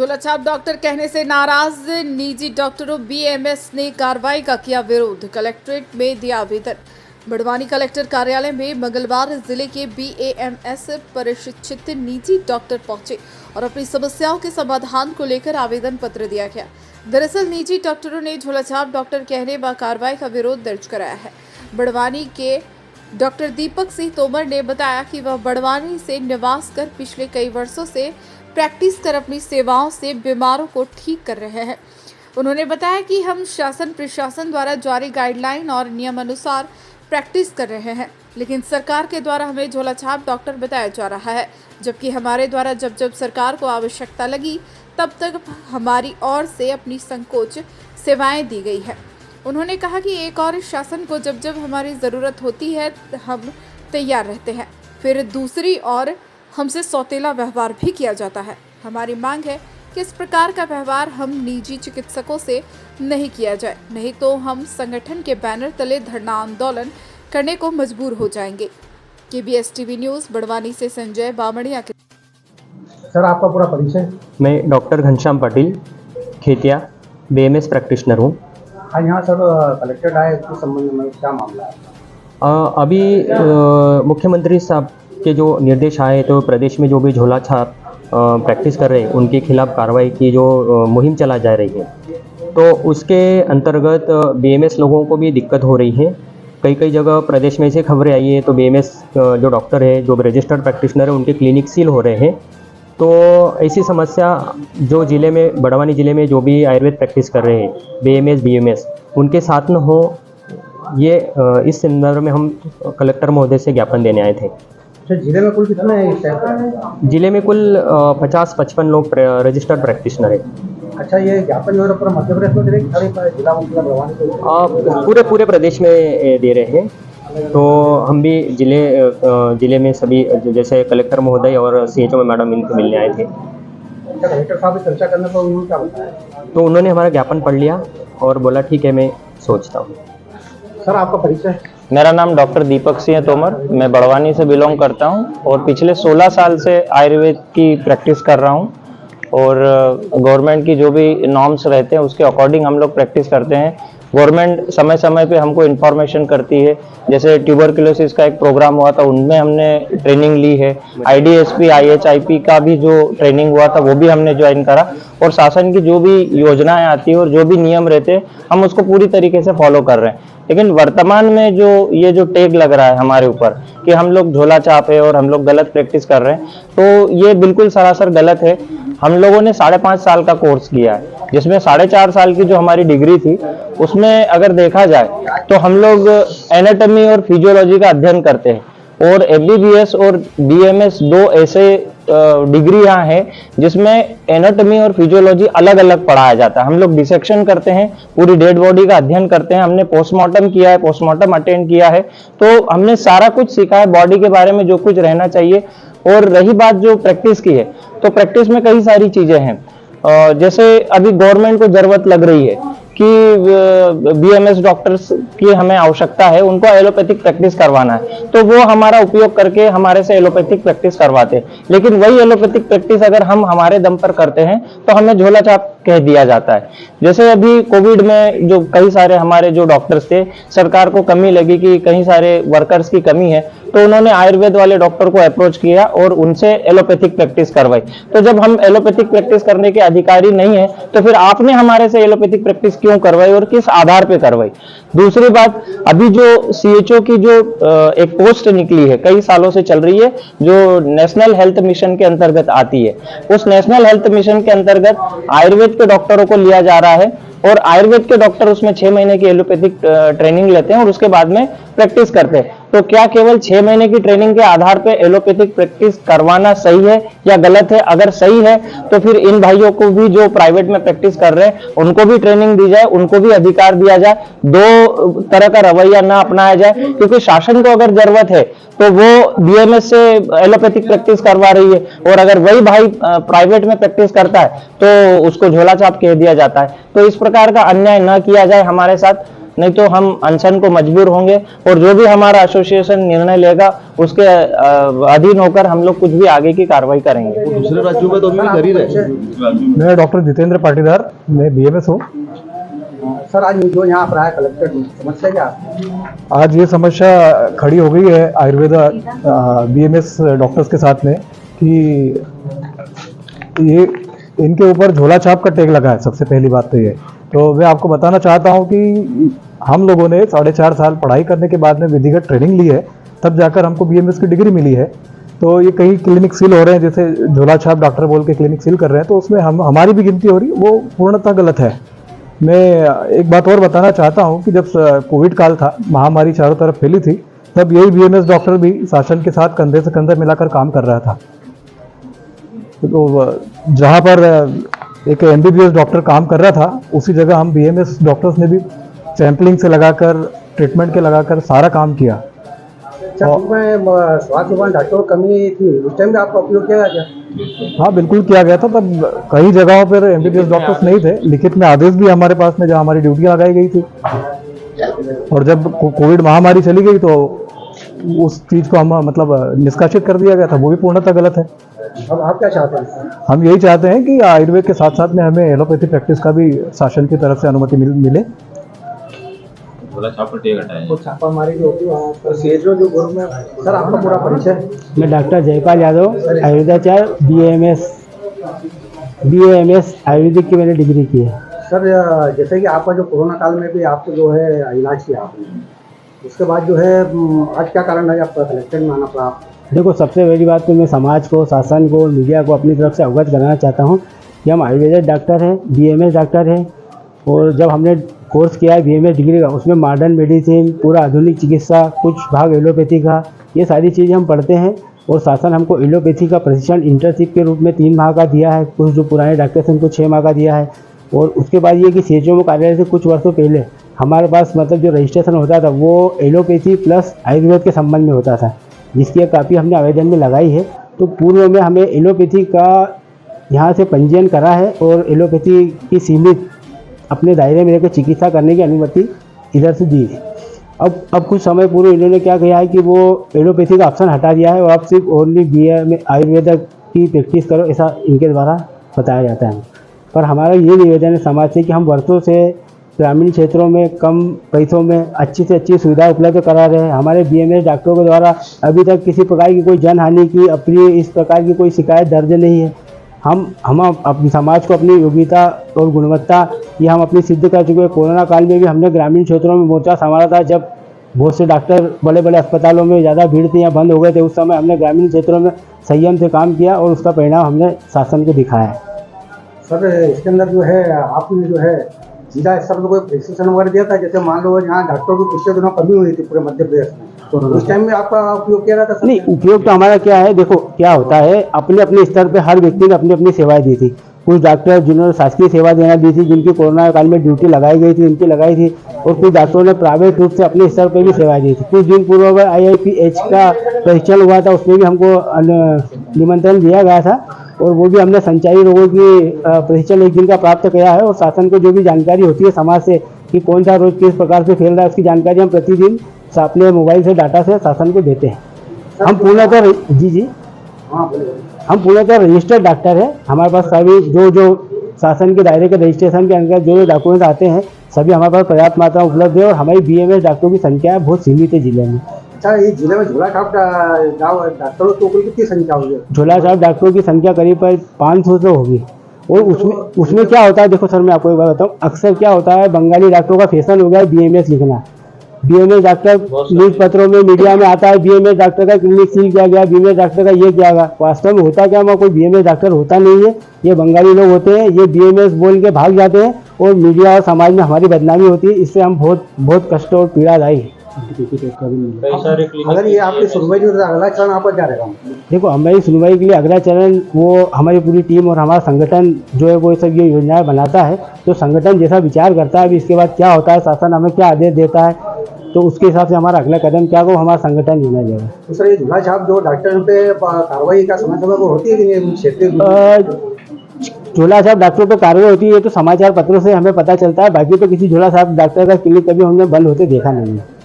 झोलाछाप doctor कहने से नाराज निजी डॉक्टरों बीएमएस ने कार्रवाई का किया विरोध। कलेक्ट्रेट में दिया आवेदन। बड़वानी कलेक्टर कार्यालय में मंगलवार जिले के बीएमएस प्रशिक्षित निजी डॉक्टर पहुंचे और अपनी समस्याओं के समाधान को लेकर आवेदन पत्र दिया गया। दरअसल निजी डॉक्टरों ने झोलाछाप डॉक्टर कहने व कार्रवाई का विरोध दर्ज कराया है। बड़वानी के डॉक्टर दीपक सिंह तोमर ने बताया कि वह बड़वानी से निवास कर पिछले कई वर्षों से प्रैक्टिस कर अपनी सेवाओं से बीमारों को ठीक कर रहे हैं। उन्होंने बताया कि हम शासन प्रशासन द्वारा जारी गाइडलाइन और नियम अनुसार प्रैक्टिस कर रहे हैं, लेकिन सरकार के द्वारा हमें झोलाछाप डॉक्टर बताया जा रहा है, जबकि हमारे द्वारा जब जब सरकार को आवश्यकता लगी तब तक हमारी ओर से अपनी संकोच सेवाएं दी गई है। उन्होंने कहा कि एक और शासन को जब जब हमारी ज़रूरत होती है हम तैयार रहते हैं, फिर दूसरी ओर हमसे सौतेला व्यवहार भी किया जाता है। हमारी मांग है कि इस प्रकार का व्यवहार हम निजी चिकित्सकों से नहीं किया जाए, नहीं तो हम संगठन के बैनर तले धरना आंदोलन करने को मजबूर हो जाएंगे। केबीएस टीवी न्यूज़ बड़वानी से संजय बामणिया के। सर, आपका पूरा परिचय? मैं डॉक्टर घनश्याम पाटिल, खेतिया, बीएमएस प्रैक्टिशनर हूँ। आज यहाँ सर कलेक्टेड आए, इस संबंध में क्या मामला है? अभी मुख्यमंत्री साहब के जो निर्देश आए तो प्रदेश में जो भी झोलाछाप प्रैक्टिस कर रहे हैं उनके खिलाफ कार्रवाई की जो मुहिम चला जा रही है, तो उसके अंतर्गत बीएमएस लोगों को भी दिक्कत हो रही है। कई जगह प्रदेश में ऐसे खबरें आई है तो बीएमएस जो डॉक्टर है, जो रजिस्टर्ड प्रैक्टिशनर है, उनके क्लिनिक सील हो रहे हैं। तो ऐसी समस्या जो ज़िले में, बड़वानी ज़िले में जो भी आयुर्वेद प्रैक्टिस कर रहे हैं बीएमएस उनके साथ न हो, ये इस संदर्भ में हम कलेक्टर महोदय से ज्ञापन देने आए थे। जिले में कुल कितने हैं? जिले में कुल 50-55 लोग रजिस्टर्ड प्रैक्टिशनर है। अच्छा, ये ज्ञापन जो है पूरा मध्य प्रदेश में दे रहे हैं, जिला मुख्यालय बड़वानी को? पूरे प्रदेश में दे रहे हैं। तो हम भी जिले में सभी, जैसे कलेक्टर महोदय और सीएचओ मैडम, इनको मिलने आए थे। कलेक्टर साहब से चर्चा करने पर उन्होंने क्या बताया? तो उन्होंने हमारा ज्ञापन पढ़ लिया और बोला ठीक है, मैं सोचता हूँ। सर, आपका परिचय? मेरा नाम डॉक्टर दीपक सिंह तोमर, मैं बड़वानी से बिलोंग करता हूं और पिछले 16 साल से आयुर्वेद की प्रैक्टिस कर रहा हूं और गवर्नमेंट की जो भी नॉर्म्स रहते हैं उसके अकॉर्डिंग हम लोग प्रैक्टिस करते हैं। गवर्नमेंट समय समय पे हमको इन्फॉर्मेशन करती है, जैसे ट्यूबरकुलोसिस का एक प्रोग्राम हुआ था, उनमें हमने ट्रेनिंग ली है। IDSP IHIP का भी जो ट्रेनिंग हुआ था वो भी हमने ज्वाइन करा और शासन की जो भी योजनाएं आती है और जो भी नियम रहते हैं हम उसको पूरी तरीके से फॉलो कर रहे हैं। लेकिन वर्तमान में जो टैग लग रहा है हमारे ऊपर कि हम लोग झोलाछाप है और हम लोग गलत प्रैक्टिस कर रहे हैं, तो ये बिल्कुल सरासर गलत है। हम लोगों ने 5.5 साल का कोर्स किया है, जिसमें 4.5 साल की जो हमारी डिग्री थी उसमें अगर देखा जाए तो हम लोग एनाटॉमी और फिजियोलॉजी का अध्ययन करते हैं और MBBS और BMS 2 ऐसे डिग्री यहाँ है जिसमें एनाटॉमी और फिजियोलॉजी अलग अलग पढ़ाया जाता है। हम लोग डिसेक्शन करते हैं, पूरी डेड बॉडी का अध्ययन करते हैं, हमने पोस्टमार्टम किया है, पोस्टमार्टम अटेंड किया है, तो हमने सारा कुछ सीखा है बॉडी के बारे में जो कुछ रहना चाहिए। और रही बात जो प्रैक्टिस की है, तो प्रैक्टिस में कई सारी चीजें हैं। जैसे अभी गवर्नमेंट को जरूरत लग रही है कि BMS डॉक्टर्स की हमें आवश्यकता है, उनको एलोपैथिक प्रैक्टिस करवाना है, तो वो हमारा उपयोग करके हमारे से एलोपैथिक प्रैक्टिस करवाते हैं। लेकिन वही एलोपैथिक प्रैक्टिस अगर हम हमारे दम पर करते हैं तो हमें झोलाछाप कह दिया जाता है। जैसे अभी कोविड में जो कई सारे हमारे जो डॉक्टर्स थे, सरकार को कमी लगी कि कई सारे वर्कर्स की कमी है, तो उन्होंने आयुर्वेद वाले डॉक्टर को अप्रोच किया और उनसे एलोपैथिक प्रैक्टिस करवाई। तो जब हम एलोपैथिक प्रैक्टिस करने के अधिकारी नहीं है तो फिर आपने हमारे से एलोपैथिक प्रैक्टिस क्यों करवाई और किस आधार पे करवाई? दूसरी बात, अभी जो CHO की जो एक पोस्ट निकली है, कई सालों से चल रही है, जो नेशनल हेल्थ मिशन के अंतर्गत आती है, उस नेशनल हेल्थ मिशन के अंतर्गत आयुर्वेद के डॉक्टरों को लिया जा रहा है और आयुर्वेद के डॉक्टर उसमें 6 महीने की एलोपैथिक ट्रेनिंग लेते हैं और उसके बाद में प्रैक्टिस करते हैं। तो क्या केवल 6 महीने की ट्रेनिंग के आधार पे एलोपैथिक प्रैक्टिस करवाना सही है या गलत है? अगर सही है तो फिर इन भाइयों को भी जो प्राइवेट में प्रैक्टिस कर रहे हैं उनको भी ट्रेनिंग दी जाए, उनको भी अधिकार दिया जाए, दो तरह का रवैया ना अपनाया जाए। क्योंकि शासन को अगर जरूरत है तो वो BMS से एलोपैथिक प्रैक्टिस करवा रही है और अगर वही भाई प्राइवेट में प्रैक्टिस करता है तो उसको झोलाछाप कह दिया जाता है। तो इस प्रकार का अन्याय न किया जाए हमारे साथ। नहीं तो हम अनशन को मजबूर होंगे और जो भी हमारा एसोसिएशन निर्णय लेगा उसके अधीन होकर हम लोग कुछ भी आगे की कार्रवाई करेंगे। दूसरे राज्यों में तो अभी भी कर ही रहे। मैं डॉक्टर जितेंद्र पाटीदार, मैं BMS हूँ। सर आज जो यहाँ पर आया कलेक्टर, समस्या क्या है? आज ये समस्या खड़ी हो गई है आयुर्वेदा BMS डॉक्टर्स के साथ में कि ये इनके ऊपर झोला छाप का टैग लगा है। सबसे पहली बात तो ये, तो मैं आपको बताना चाहता हूँ कि हम लोगों ने 4.5 साल पढ़ाई करने के बाद में विधिगत ट्रेनिंग ली है, तब जाकर हमको BMS की डिग्री मिली है। तो ये कई क्लिनिक सील हो रहे हैं, जैसे झोला छाप डॉक्टर बोल के क्लिनिक सील कर रहे हैं, तो उसमें हमारी भी गिनती हो रही है, वो पूर्णतः गलत है। मैं एक बात और बताना चाहता हूँ कि जब कोविड काल था, महामारी चारों तरफ फैली थी, तब यही BMS डॉक्टर भी शासन के साथ कंधे से कंधा मिलाकर काम कर रहा था। तो जहाँ पर एक MBBS डॉक्टर काम कर रहा था, उसी जगह हम BMS डॉक्टर्स ने भी सैंपलिंग से लगाकर, ट्रीटमेंट के लगाकर सारा काम किया। स्वास्थ्य विभाग डॉक्टर कमी थी, उस टाइम में आपका उपयोग किया गया? हाँ बिल्कुल किया गया था। तब कई जगहों पर MBBS डॉक्टर्स नहीं थे, लिखित में आदेश भी हमारे पास में जहाँ हमारी ड्यूटियाँ लगाई गई थी। और जब कोविड महामारी चली गई तो उस चीज़ को हम मतलब निष्कासित कर दिया गया था, वो भी पूर्णतः गलत है। अब आप क्या चाहते हैं? हम यही चाहते हैं कि आयुर्वेद के साथ साथ में हमें एलोपैथी प्रैक्टिस का भी शासन की तरफ से अनुमति मिले। छापामारी जो होती है वहाँ पर सीएचओ जो ग्रुप में। सर आपका पूरा परिचय? मैं डॉक्टर जयपाल यादव, आयुर्वेदाचार्य, BAMS आयुर्वेदिक की मैंने डिग्री की है। सर जैसे कि आपका जो कोरोना काल में भी आपको जो है इलाज किया आपने, उसके बाद जो है आज क्या कारण है आपका कलेक्टर में आना पड़ा? देखो, सबसे पहली बात तो मैं समाज को, शासन को, मीडिया को अपनी तरफ से अवगत कराना चाहता हूँ कि हम आयुर्वेदिक डॉक्टर हैं, BMS डॉक्टर हैं। और जब हमने कोर्स किया है BMS डिग्री का, उसमें मॉडर्न मेडिसिन, पूरा आधुनिक चिकित्सा, कुछ भाग एलोपैथी का, ये सारी चीज़ें हम पढ़ते हैं। और शासन हमको एलोपैथी का प्रशिक्षण इंटर्नशिप के रूप में 3 माह का दिया है, कुछ जो पुराने डॉक्टर्स उनको 6 माह का दिया है। और उसके बाद ये कि CHO कार्यालय से कुछ वर्षों पहले हमारे पास मतलब जो रजिस्ट्रेशन होता था वो एलोपैथी प्लस आयुर्वेद के संबंध में होता था, जिसकी एक कापी हमने आवेदन में लगाई है। तो पूर्व में हमें एलोपैथी का यहाँ से पंजीयन करा है और एलोपैथी की सीमित अपने दायरे में रहकर चिकित्सा करने की अनुमति इधर से दी है। अब कुछ समय पूर्व इन्होंने क्या किया है कि वो एलोपैथी का ऑप्शन हटा दिया है और अब सिर्फ ओनली BMS आयुर्वेद की प्रैक्टिस करो, ऐसा इनके द्वारा बताया जाता है। पर हमारा ये निवेदन है समाज से कि हम वर्षों से ग्रामीण क्षेत्रों में कम पैसों में अच्छी से अच्छी सुविधा उपलब्ध करा रहे हैं। हमारे BMS डॉक्टरों के द्वारा अभी तक किसी प्रकार की कोई जनहानि की, अप्रिय इस प्रकार की कोई शिकायत दर्ज नहीं है। हम अपने समाज को अपनी योग्यता और गुणवत्ता ये हम अपनी सिद्ध कर चुके हैं। कोरोना काल में भी हमने ग्रामीण क्षेत्रों में मोर्चा संभाला था, जब बहुत से डॉक्टर बड़े बड़े अस्पतालों में ज़्यादा भीड़ थी या बंद हो गए थे, उस समय हमने ग्रामीण क्षेत्रों में संयम से काम किया और उसका परिणाम हमने शासन को दिखाया है। सर इसके अंदर जो है आपने जो है जिला स्तर पर कोई प्रशिक्षण वगैरह दिया था? जैसे मान लो यहाँ डॉक्टरों की पिछले दिनों कमी हुई थी पूरे मध्य प्रदेश में, तो उस टाइम में आपका उपयोग किया था? नहीं, उपयोग तो हमारा क्या है, देखो क्या होता है, अपने अपने स्तर पे हर व्यक्ति ने अपनी अपनी सेवाएं दी थी। कुछ डॉक्टर जिन्होंने शासकीय सेवा देना दी थी, जिनकी कोरोना काल में ड्यूटी लगाई गई थी, उनकी लगाई थी। और कुछ डॉक्टरों ने प्राइवेट रूप से अपने स्तर पर भी सेवाएं दी थी। कुछ दिन पूर्व IIPH का प्रशिक्षण हुआ था, उसमें भी हमको निमंत्रण दिया गया था और वो भी हमने संचारी रोगों की प्रशिक्षण 1 दिन का प्राप्त किया है। और शासन को जो भी जानकारी होती है समाज से कि कौन सा रोग किस प्रकार से फैल रहा है, उसकी जानकारी हम प्रतिदिन अपने मोबाइल से डाटा से शासन को देते हैं। हम पूर्णतः हम पूर्णतः रजिस्टर्ड डॉक्टर हैं। हमारे पास सभी जो शासन के दायरे के रजिस्ट्रेशन के अंतर्गत जो डॉक्यूमेंट आते हैं सभी हमारे पास पर्याप्त मात्रा में उपलब्ध है और हमारी BMS डॉक्टरों की संख्या बहुत सीमित है जिले में। अच्छा, ये जिले में झोला छाप डॉक्टरों की कुल कितनी संख्या होगी? झोला छाप डॉक्टरों की संख्या करीब 500 से होगी। और उसमें क्या होता है, देखो सर मैं आपको एक बात बताऊँ, अक्सर क्या होता है बंगाली डॉक्टरों का फैशन हो गया है BMS लिखना। BMS डॉक्टर न्यूज पत्रों में मीडिया में आता है, BMS डॉक्टर का क्लिनिक सील किया गया, BMS डॉक्टर का ये किया गया। वास्तव में होता क्या, वहाँ कोई BMS डॉक्टर होता नहीं है, ये बंगाली लोग होते हैं। ये BMS बोल के भाग जाते हैं और मीडिया और समाज में हमारी बदनामी होती है। इससे हम बहुत कष्ट और पीड़ादायी है। अगर ये आपकी सुनवाई जो अगला चरण आप क्या रहेगा? देखो, हमारी सुनवाई के लिए अगला चरण वो हमारी पूरी टीम और हमारा संगठन जो है वो सब ये योजनाएं बनाता है। तो संगठन जैसा विचार करता है, अभी इसके बाद क्या होता है, शासन हमें क्या आदेश देता है, तो उसके हिसाब से हमारा अगला कदम क्या हो हमारा संगठन निर्णय लेगा। तो सर ये झोला छाप जो डॉक्टर पे कार्रवाई का समय समय को होती है कि नहीं क्षेत्रीय झोला छाप डॉक्टर पे कार्रवाई होती है ये तो समाचार पत्रों से हमें पता चलता है, बाकी तो किसी झोला छाप डॉक्टर का क्लिनिक कभी हमने बंद होते देखा नहीं है।